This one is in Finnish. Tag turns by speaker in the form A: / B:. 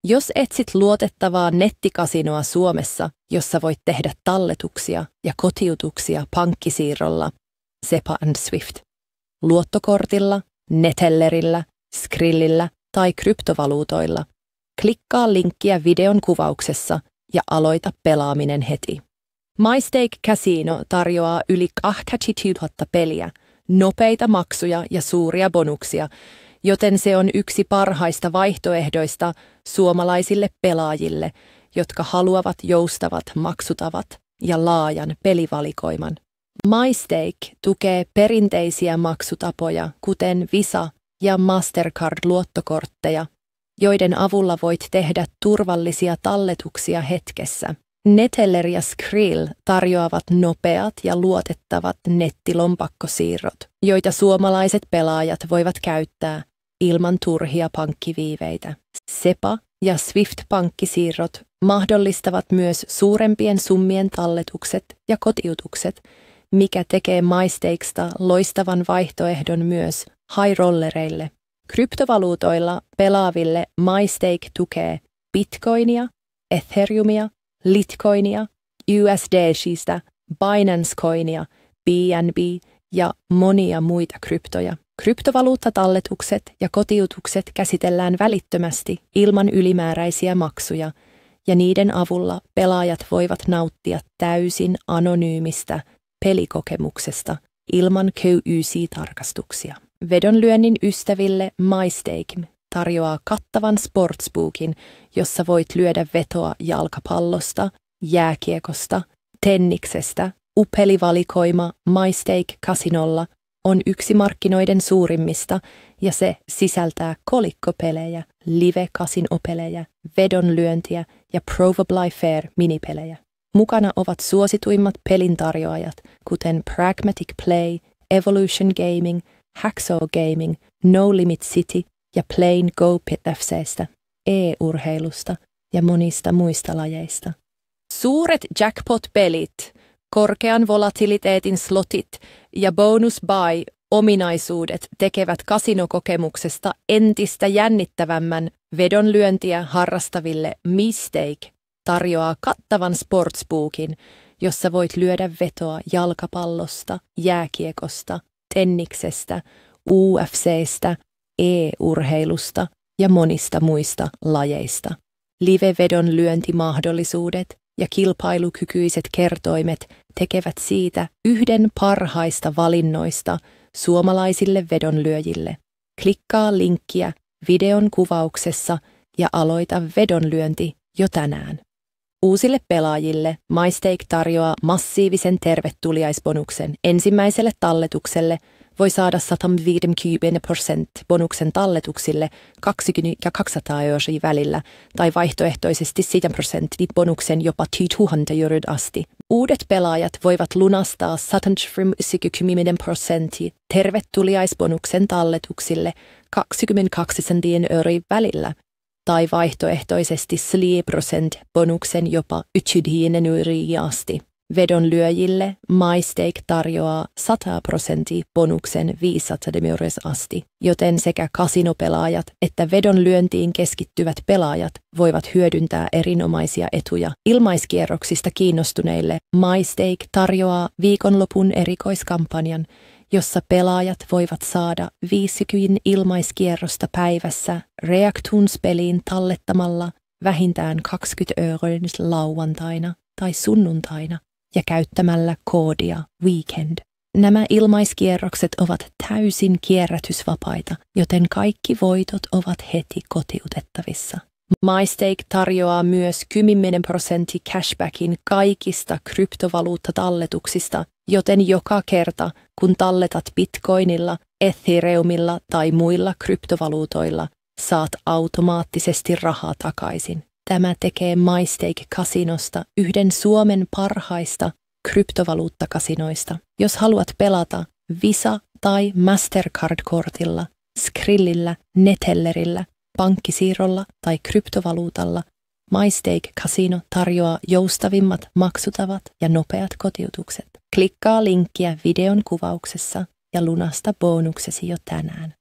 A: Jos etsit luotettavaa nettikasinoa Suomessa, jossa voit tehdä talletuksia ja kotiutuksia pankkisiirrolla, SEPA & Swift, luottokortilla, Netellerillä, Skrillillä tai kryptovaluutoilla, klikkaa linkkiä videon kuvauksessa ja aloita pelaaminen heti. MyStake Casino tarjoaa yli 80 000 peliä, nopeita maksuja ja suuria bonuksia, joten se on yksi parhaista vaihtoehdoista suomalaisille pelaajille, jotka haluavat joustavat maksutavat ja laajan pelivalikoiman. MyStake tukee perinteisiä maksutapoja, kuten Visa- ja Mastercard-luottokortteja, joiden avulla voit tehdä turvallisia talletuksia hetkessä. Neteller ja Skrill tarjoavat nopeat ja luotettavat nettilompakkosiirrot, joita suomalaiset pelaajat voivat käyttää ilman turhia pankkiviiveitä. SEPA ja Swift-pankkisiirrot mahdollistavat myös suurempien summien talletukset ja kotiutukset, mikä tekee MyStakesta loistavan vaihtoehdon myös high-rollereille. Kryptovaluutoilla pelaaville MyStake tukee Bitcoinia, Ethereumia, Litecoinia, USDCistä, Binance-coinia, BNB ja monia muita kryptoja. Kryptovaluuttatalletukset ja kotiutukset käsitellään välittömästi ilman ylimääräisiä maksuja, ja niiden avulla pelaajat voivat nauttia täysin anonyymistä pelikokemuksesta ilman KYC-tarkastuksia. Vedonlyönnin ystäville MyStake tarjoaa kattavan sportsbookin, jossa voit lyödä vetoa jalkapallosta, jääkiekosta, tenniksestä. Pelivalikoima MyStake Casinolla on yksi markkinoiden suurimmista ja se sisältää kolikkopelejä, live-kasinopelejä, vedonlyöntiä ja Probably Fair minipelejä. Mukana ovat suosituimmat pelintarjoajat, kuten Pragmatic Play, Evolution Gaming, Hacksaw Gaming, No Limit City ja Plain Go FC:stä, e-urheilusta ja monista muista lajeista. Suuret jackpot-pelit, korkean volatiliteetin slotit ja bonus buy-ominaisuudet tekevät kasinokokemuksesta entistä jännittävämmän. Vedonlyöntiä harrastaville MyStake tarjoaa kattavan sportsbookin, jossa voit lyödä vetoa jalkapallosta, jääkiekosta, tenniksestä, UFC:stä, e-urheilusta ja monista muista lajeista. Live-vedonlyöntimahdollisuudet ja kilpailukykyiset kertoimet tekevät siitä yhden parhaista valinnoista suomalaisille vedonlyöjille. Klikkaa linkkiä videon kuvauksessa ja aloita vedonlyönti jo tänään. Uusille pelaajille MyStake tarjoaa massiivisen tervetuliaisbonuksen. Ensimmäiselle talletukselle voi saada 150% bonuksen talletuksille 20 ja 200 € välillä tai vaihtoehtoisesti 7% bonuksen jopa 1000 € asti. Uudet pelaajat voivat lunastaa 150% tervetuliaisbonuksen talletuksille 22 sentin € välillä tai vaihtoehtoisesti 100% bonuksen jopa 1000 € asti. Vedonlyöjille MyStake tarjoaa 100% bonuksen 500 € asti, joten sekä kasinopelaajat että vedonlyöntiin keskittyvät pelaajat voivat hyödyntää erinomaisia etuja. Ilmaiskierroksista kiinnostuneille MyStake tarjoaa viikonlopun erikoiskampanjan, jossa pelaajat voivat saada 50 ilmaiskierrosta päivässä Reactoons-peliin tallettamalla vähintään 20 € lauantaina tai sunnuntaina ja käyttämällä koodia Weekend. Nämä ilmaiskierrokset ovat täysin kierrätysvapaita, joten kaikki voitot ovat heti kotiutettavissa. MyStake tarjoaa myös 10% cashbackin kaikista kryptovaluuttatalletuksista, joten joka kerta kun talletat Bitcoinilla, Ethereumilla tai muilla kryptovaluutoilla, saat automaattisesti rahaa takaisin. Tämä tekee MyStake Casinosta yhden Suomen parhaista kryptovaluuttakasinoista. Jos haluat pelata Visa- tai Mastercard-kortilla, Skrillillä, Netellerillä, pankkisiirrolla tai kryptovaluutalla, MyStake Casino tarjoaa joustavimmat maksutavat ja nopeat kotiutukset. Klikkaa linkkiä videon kuvauksessa ja lunasta bonuksesi jo tänään.